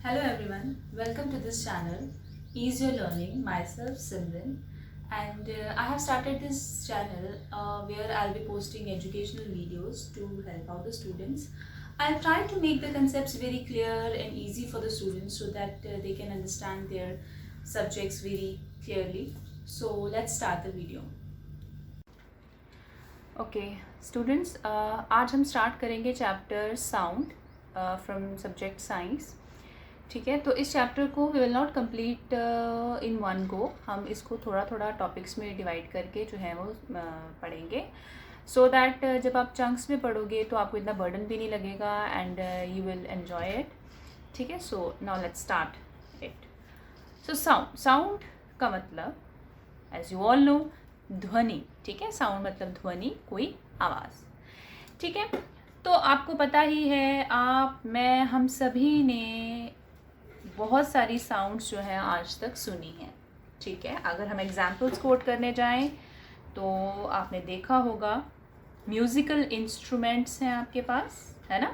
Hello everyone, welcome to this channel, Ease Your Learning, myself Simran, and I have started this channel where I'll be posting educational videos to help out the students. I'll try to make the concepts very clear and easy for the students so that they can understand their subjects very clearly. So let's start the video. Okay, students, आज हम start करेंगे chapter sound from subject science. ठीक है, तो इस chapter को we will not complete in one go, हम इसको थोड़ा थोड़ा टॉपिक्स में डिवाइड करके जो है वो पढ़ेंगे सो दैट जब आप चंक्स में पढ़ोगे तो आपको इतना बर्डन भी नहीं लगेगा and you will enjoy it. ठीक है, so now let's start it. So sound का मतलब एज यू ऑल नो ध्वनि. ठीक है, साउंड मतलब ध्वनि, कोई आवाज़. ठीक है, तो आपको पता ही है, मैं हम सभी ने बहुत सारी साउंड्स जो है आज तक सुनी हैं. ठीक है, अगर हम एग्जाम्पल्स कोट करने जाएं तो आपने देखा होगा म्यूज़िकल इंस्ट्रूमेंट्स हैं आपके पास, है ना.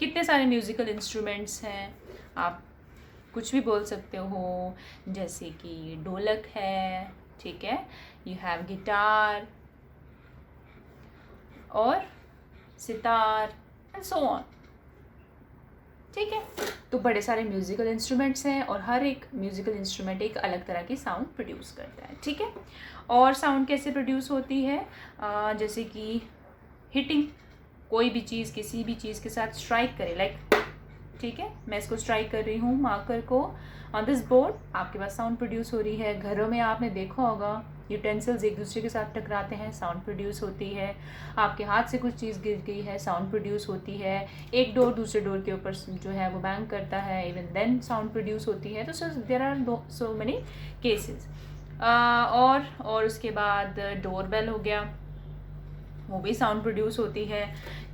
कितने सारे म्यूज़िकल इंस्ट्रूमेंट्स हैं, आप कुछ भी बोल सकते हो, जैसे कि ढोलक है. ठीक है, यू हैव गिटार और सितार एंड सो ऑन. ठीक है, तो बड़े सारे म्यूज़िकल इंस्ट्रूमेंट्स हैं और हर एक म्यूज़िकल इंस्ट्रूमेंट एक अलग तरह की साउंड प्रोड्यूस करता है. ठीक है, और साउंड कैसे प्रोड्यूस होती है, जैसे कि हिटिंग, कोई भी चीज़ किसी भी चीज़ के साथ स्ट्राइक करे, लाइक ठीक है, मैं इसको स्ट्राइक कर रही हूँ मार्कर को ऑन दिस बोर्ड, आपके पास साउंड प्रोड्यूस हो रही है. घरों में आपने देखा होगा यूटेंसिल्स एक दूसरे के साथ टकराते हैं, साउंड प्रोड्यूस होती है. आपके हाथ से कुछ चीज़ गिर गई है, साउंड प्रोड्यूस होती है. एक डोर दूसरे डोर के ऊपर जो है वो बैंग करता है, इवन देन साउंड प्रोड्यूस होती है. तो so there are so many cases. और उसके बाद डोर बेल हो गया, वो भी साउंड प्रोड्यूस होती है.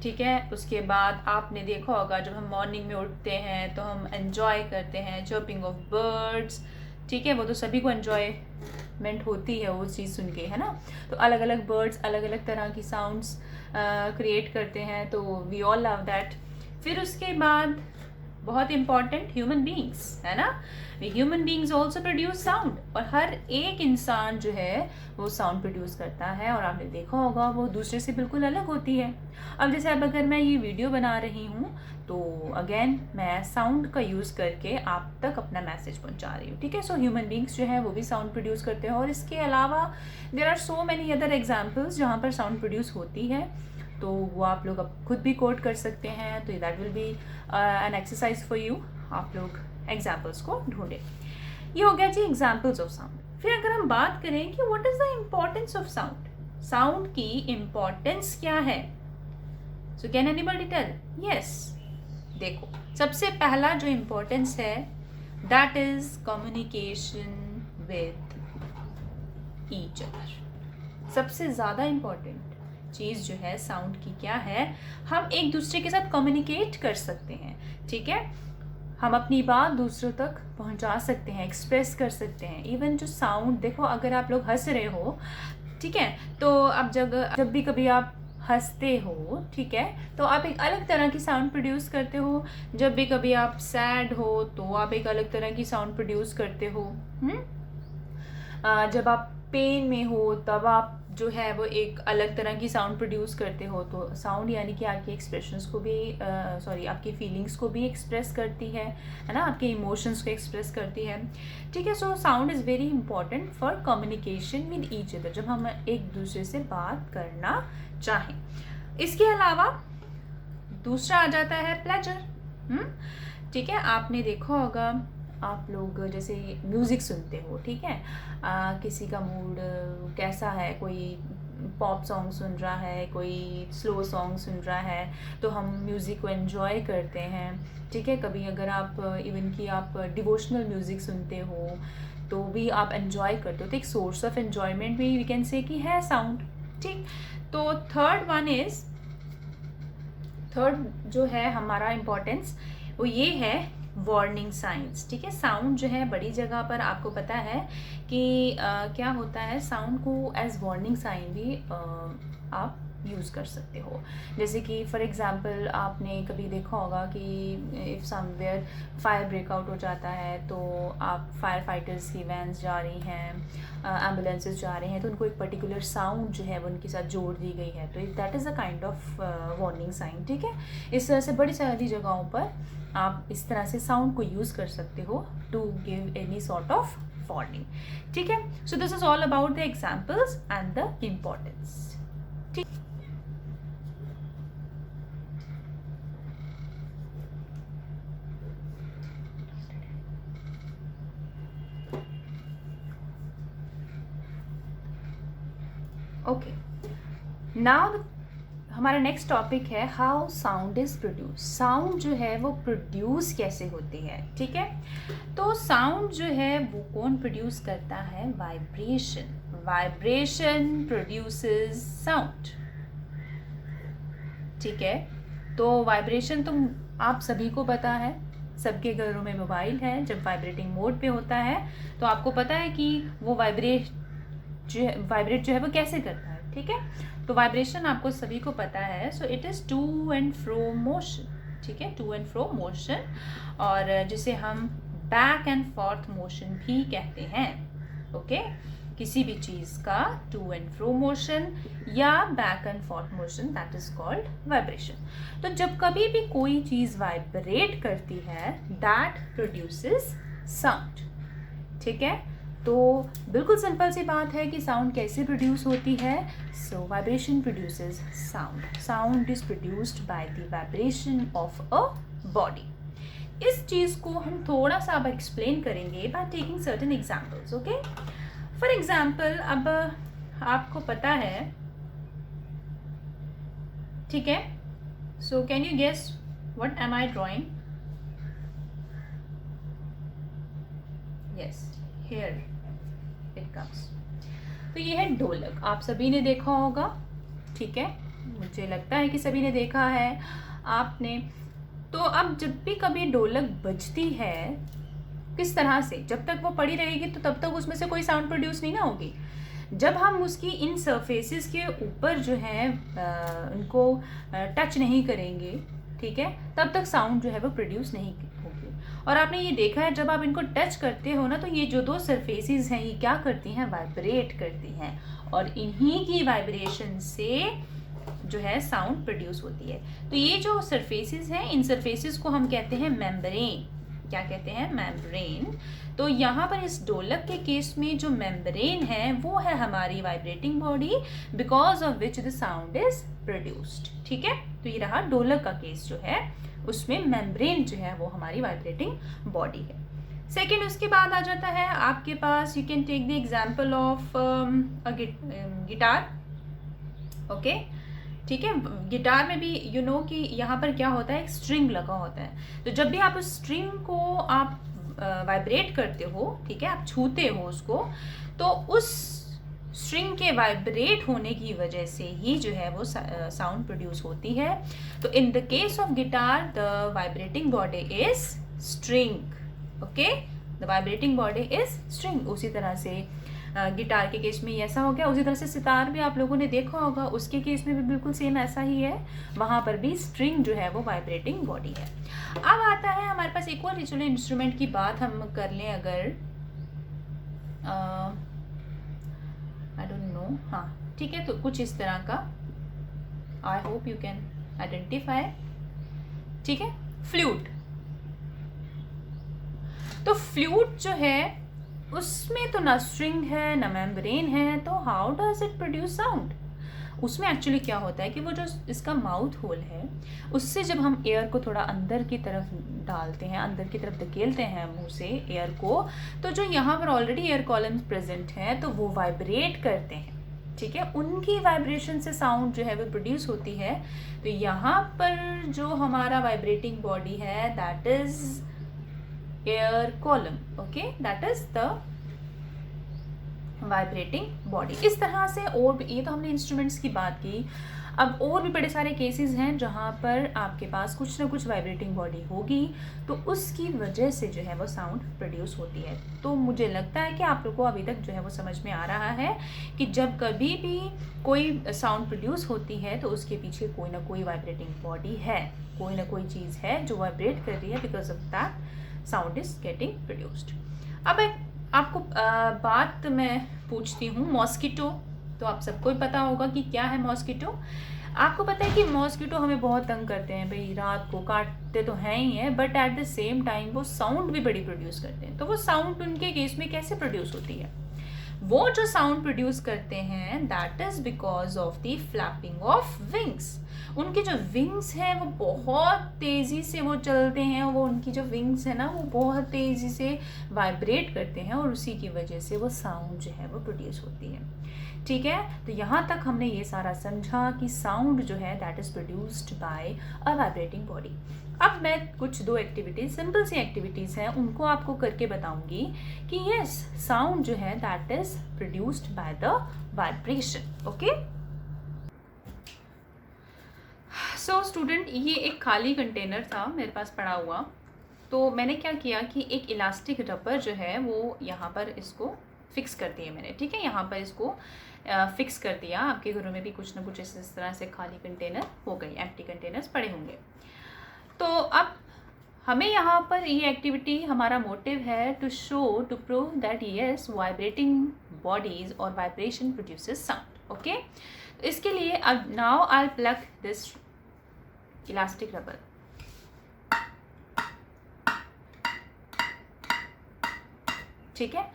ठीक है, उसके बाद आपने देखा होगा जब हम मॉर्निंग में उठते हैं तो हम एन्जॉय करते हैं चर्पिंग ऑफ बर्ड्स. ठीक है, वो तो सभी को एन्जॉयमेंट होती है वो चीज़ सुन के, है ना. तो अलग अलग बर्ड्स अलग अलग तरह की साउंड्स क्रिएट करते हैं, तो वी ऑल लव दैट. फिर उसके बाद बहुत इम्पॉर्टेंट ह्यूमन बींग्स, है ना. Human beings also produce sound, और हर एक इंसान जो है वो साउंड प्रोड्यूस करता है, और आपने देखा होगा वो दूसरे से बिल्कुल अलग होती है. अब जैसे अब अगर मैं ये वीडियो बना रही हूँ तो अगेन मैं साउंड का यूज़ करके आप तक अपना मैसेज पहुँचा रही हूँ. ठीक है, सो ह्यूमन बींग्स जो है वो भी साउंड प्रोड्यूस करते हैं, और इसके अलावा there are so many other examples जहाँ पर साउंड प्रोड्यूस होती है, तो वो आप लोग अब खुद भी कोड कर सकते हैं. तो that will be an exercise for you. आप लोग एग्जाम्पल्स को ढूंढें. ये हो गया जी एग्जाम्पल्स ऑफ साउंड. फिर अगर हम बात करें कि what is the importance of sound, sound की इम्पोर्टेंस क्या है, so can anybody tell. Yes, देखो सबसे पहला जो इम्पोर्टेंस है that is communication with each other. सबसे ज़्यादा इम्पोर्टेंट चीज़ जो है साउंड की क्या है, हम एक दूसरे के साथ कम्युनिकेट कर सकते हैं. ठीक है, हम अपनी बात दूसरों तक पहुंचा सकते हैं, एक्सप्रेस कर सकते हैं. इवन जो साउंड, देखो अगर आप लोग हंस रहे हो, ठीक है, तो अब जब भी कभी आप हंसते हो, ठीक है, तो आप एक अलग तरह की साउंड प्रोड्यूस करते हो. जब भी कभी आप सैड हो तो आप एक अलग तरह की साउंड प्रोड्यूस करते हो. जब आप पेन में हो तब आप जो है वो एक अलग तरह की साउंड प्रोड्यूस करते हो. तो साउंड यानी कि आपकी एक्सप्रेशंस को भी आपकी फीलिंग्स को भी एक्सप्रेस करती है ना, आपके इमोशंस को एक्सप्रेस करती है. ठीक है, so sound is very important for communication with each other, जब हम एक दूसरे से बात करना चाहें. इसके अलावा दूसरा आ जाता है प्लेजर. ठीक है, आपने देखा होगा आप लोग जैसे म्यूज़िक सुनते हो, ठीक है, किसी का मूड कैसा है, कोई पॉप सॉन्ग सुन रहा है, कोई स्लो सॉन्ग सुन रहा है, तो हम म्यूज़िक को एंजॉय करते हैं. ठीक है, कभी अगर आप इवन कि आप डिवोशनल म्यूज़िक सुनते हो तो भी आप एंजॉय करते हो, तो एक सोर्स ऑफ एन्जॉयमेंट भी वी कैन से कि है साउंड. ठीक, तो थर्ड जो है हमारा इम्पोर्टेंस वो ये है वार्निंग साइंस. ठीक है, साउंड जो है बड़ी जगह पर आपको पता है कि क्या होता है, साउंड को एज वार्निंग साइन भी आप यूज़ कर सकते हो। जैसे कि फॉर एग्ज़ाम्पल आपने कभी देखा होगा कि इफ़ समवेयर फायर ब्रेकआउट हो जाता है, तो आप फायर फाइटर्स की वैन्स जा रही हैं, एम्बुलेंसेस जा रहे हैं, तो उनको एक पर्टिकुलर साउंड जो है वो उनके साथ जोड़ दी गई है, तो that is a kind of warning sign. ठीक है, इस तरह से बड़ी सारी जगहों पर आप इस तरह से साउंड को यूज़ कर सकते हो to give any sort of warning. ठीक है, so this is all about the examples and the importance. ठीक, ओके, नाउ हमारा नेक्स्ट टॉपिक है how sound is produce. Sound जो है वो प्रोड्यूस कैसे होती है। ठीक है, तो साउंड जो है वो कौन प्रोड्यूस करता है? वाइब्रेशन। Vibration produces sound. ठीक है, तो वाइब्रेशन तो आप सभी को पता है, सबके घरों में मोबाइल है, जब वाइब्रेटिंग मोड पे होता है तो आपको पता है कि वो वाइब्रेट जो है वो कैसे करता है। ठीक है, तो वाइब्रेशन आपको सभी को पता है। So it is to and fro motion. ठीक है, टू एंड फ्रो मोशन, और जिसे हम बैक एंड फोर्थ मोशन भी कहते हैं। ओके, किसी भी चीज़ का टू एंड फ्रो मोशन या back and fourth motion, that is called vibration. तो जब कभी भी कोई चीज़ वाइब्रेट करती है, दैट प्रोड्यूसेस साउंड। ठीक है, तो बिल्कुल सिंपल सी बात है कि साउंड कैसे प्रोड्यूस होती है। So vibration produces sound. Sound is produced by the vibration of a body. इस चीज़ को हम थोड़ा सा अब एक्सप्लेन करेंगे by taking certain examples. Okay, for example, अब आपको पता है, ठीक है, so can you guess what am I drawing? Yes, here it comes. तो ये है ढोलक, आप सभी ने देखा होगा। ठीक है, मुझे लगता है कि सभी ने देखा है आपने। तो अब जब भी कभी ढोलक बजती है, किस तरह से, जब तक वो पड़ी रहेगी तो तब तक उसमें से कोई साउंड प्रोड्यूस नहीं ना होगी। जब हम उसकी इन सरफेसेस के ऊपर जो है उनको टच नहीं करेंगे, ठीक है, तब तक साउंड जो है वो प्रोड्यूस नहीं होगी। और आपने ये देखा है, जब आप इनको टच करते हो ना, तो ये जो दो सरफेसेस हैं ये क्या करती हैं? वाइब्रेट करती हैं, और इन्हीं की वाइब्रेशन से जो है साउंड प्रोड्यूस होती है। तो ये जो सरफेसेस हैं, इन सरफेसेस को हम कहते हैं मेम्ब्रेन। क्या कहते हैं? मेम्ब्रेन। तो यहाँ पर इस ढोलक के केस में जो मेम्ब्रेन है वो है हमारी vibrating body, because of which the sound is produced. ठीक है, तो ये रहा ढोलक का केस जो है, उसमें मेम्ब्रेन जो है वो हमारी वाइब्रेटिंग बॉडी है। सेकेंड, उसके बाद आ जाता है आपके पास, you can take the example of guitar. Okay, ठीक है, गिटार में भी यू नो कि यहाँ पर क्या होता है, एक स्ट्रिंग लगा होता है। तो जब भी आप उस स्ट्रिंग को आप वाइब्रेट करते हो, ठीक है, आप छूते हो उसको, तो उस स्ट्रिंग के वाइब्रेट होने की वजह से ही जो है वो साउंड प्रोड्यूस होती है। तो in the case of guitar, the vibrating body is string. Okay, the vibrating body is string. उसी तरह से गिटार के केस में ऐसा हो गया। उसी तरह से सितार भी आप लोगों ने देखा होगा, उसके केस में भी बिल्कुल सेम ऐसा ही है, वहाँ पर भी स्ट्रिंग जो है वो वाइब्रेटिंग बॉडी है। अब आता है हमारे पास एक और चलो इंस्ट्रूमेंट की बात हम कर लें, अगर आई डोंट नो, हाँ ठीक है, तो कुछ इस तरह का, I hope you can identify. ठीक है, फ्लूट। तो फ्लूट जो है उसमें तो ना स्ट्रिंग है ना मेम्ब्रेन है, तो how does it produce sound? उसमें एक्चुअली क्या होता है कि वो जो इसका माउथ होल है, उससे जब हम एयर को थोड़ा अंदर की तरफ डालते हैं, अंदर की तरफ धकेलते हैं मुंह से एयर को, तो जो यहाँ पर ऑलरेडी एयर कॉलम्स प्रेजेंट हैं तो वो वाइब्रेट करते हैं। ठीक है, उनकी वाइब्रेशन से साउंड जो है वो प्रोड्यूस होती है। तो यहाँ पर जो हमारा वाइब्रेटिंग बॉडी है, that is air column. Okay, that is the vibrating body. इस तरह से और भी, ये तो हमने इंस्ट्रूमेंट्स की बात की, अब और भी बड़े सारे केसेस हैं जहाँ पर आपके पास कुछ ना कुछ वाइब्रेटिंग बॉडी होगी, तो उसकी वजह से जो है वो साउंड प्रोड्यूस होती है। तो मुझे लगता है कि आप लोगों को अभी तक जो है वो समझ में आ रहा है कि जब कभी भी कोई साउंड प्रोड्यूस होती है तो उसके पीछे कोई ना कोई वाइब्रेटिंग बॉडी है, कोई ना कोई चीज़ है जो वाइब्रेट कर रही है, because of that sound is getting produced. अब आपको बात मैं पूछती हूँ, मॉस्किटो, तो आप सबको ही पता होगा कि क्या है मॉस्किटो। आपको पता है कि मॉस्किटो हमें बहुत तंग करते हैं भाई, रात को काटते तो हैं ही हैं, but at the same time वो साउंड भी बड़ी प्रोड्यूस करते हैं। तो वो साउंड उनके केस में कैसे प्रोड्यूस होती है? वो जो साउंड प्रोड्यूस करते हैं that is because of the flapping of wings. उनके जो विंग्स हैं वो बहुत तेज़ी से वो चलते हैं, वो उनकी जो विंग्स है ना वो बहुत तेज़ी से वाइब्रेट करते हैं और उसी की वजह से वो साउंड जो है वो प्रोड्यूस होती है। ठीक है, तो यहाँ तक हमने ये सारा समझा कि साउंड जो है that is produced by a vibrating body. अब मैं कुछ दो एक्टिविटीज़, सिंपल सी एक्टिविटीज़ हैं, उनको आपको करके बताऊंगी कि यस साउंड जो है that is produced by the vibration. Okay, so student, ये एक खाली कंटेनर था मेरे पास पड़ा हुआ, तो मैंने क्या किया कि एक इलास्टिक रबर जो है वो यहाँ पर इसको फिक्स कर दिया मैंने। ठीक है, यहाँ पर इसको फिक्स कर दिया। आपके घरों में भी कुछ ना कुछ इस तरह से खाली कंटेनर हो गई, एम्प्टी कंटेनर्स पड़े होंगे। तो अब हमें यहाँ पर ये एक्टिविटी, हमारा मोटिव है to show, to prove that yes vibrating bodies और वाइब्रेशन प्रोड्यूसेस साउंड। ओके, तो इसके लिए अब now I plug this elastic rubber. ठीक है,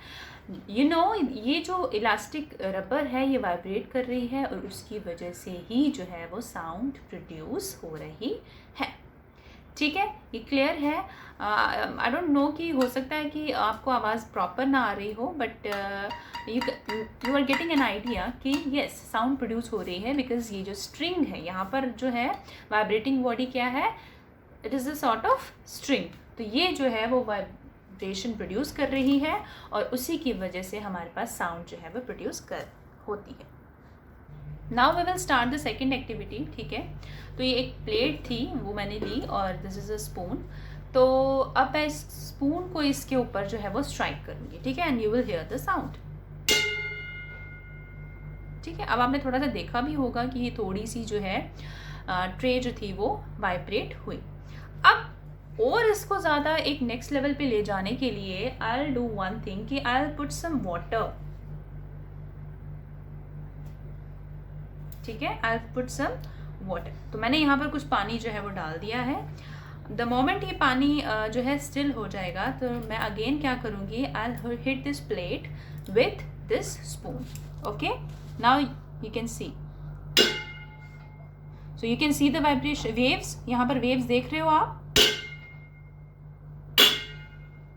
यू नो ये जो इलास्टिक रबर है ये वाइब्रेट कर रही है और उसकी वजह से ही जो है वो साउंड प्रोड्यूस हो रही है। ठीक है, ये क्लियर है? आई डोंट नो कि हो सकता है कि आपको आवाज़ प्रॉपर ना आ रही हो, but you are getting an idea कि यस साउंड प्रोड्यूस हो रही है, बिकॉज ये जो स्ट्रिंग है यहाँ पर जो है वाइब्रेटिंग बॉडी क्या है, it is a sort of string. तो ये जो है वो वाइब्रेशन प्रोड्यूस कर रही है और उसी की वजह से हमारे पास साउंड जो है वो प्रोड्यूस कर होती है। Now we will start the second activity. ठीक है, तो ये एक प्लेट थी वो मैंने ली और दिस इज़ अ स्पून। तो अब मैं इस स्पून को इसके ऊपर जो है वो स्ट्राइक करूँगी। ठीक है, and you will hear the sound. ठीक है, अब आपने थोड़ा सा देखा भी होगा कि ये थोड़ी सी जो है ट्रे जो थी वो वाइब्रेट हुई। अब और इसको ज़्यादा एक नेक्स्ट लेवल पे ले जाने के लिए I will do one thing कि I will put some water. ठीक है, I will put some water. तो मैंने यहाँ पर कुछ पानी जो है वो डाल दिया है। द मोमेंट ये पानी जो है स्टिल हो जाएगा तो मैं अगेन क्या करूँगी, I will hit this plate with this spoon. Okay, now you can see, so you can see the vibration waves. यहाँ पर वेव्स देख रहे हो आप?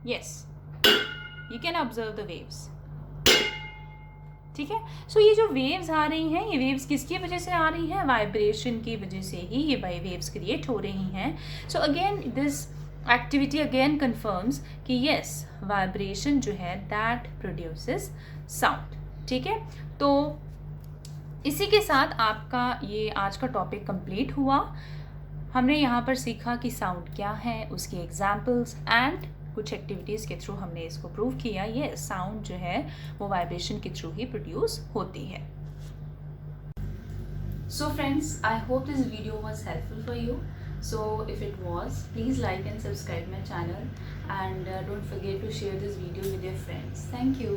Yes, you can observe the waves. ठीक है, सो ये जो वेव्स आ रही हैं, ये वेव्स किसकी वजह से आ रही हैं? वाइब्रेशन की वजह से ही ये वेव्स क्रिएट हो रही हैं। So again this activity again confirms कि यस वाइब्रेशन जो है दैट प्रोड्यूसेस साउंड। ठीक है, तो इसी के साथ आपका ये आज का टॉपिक कंप्लीट हुआ। हमने यहाँ पर सीखा कि साउंड क्या है, उसकी एग्जाम्पल्स एंड कुछ एक्टिविटीज़ के थ्रू हमने इसको प्रूव किया ये साउंड जो है वो वाइब्रेशन के थ्रू ही प्रोड्यूस होती है। So friends, I hope this video was helpful for you. So if it was, please like and subscribe my channel, and don't forget to share this video with your friends. Thank you.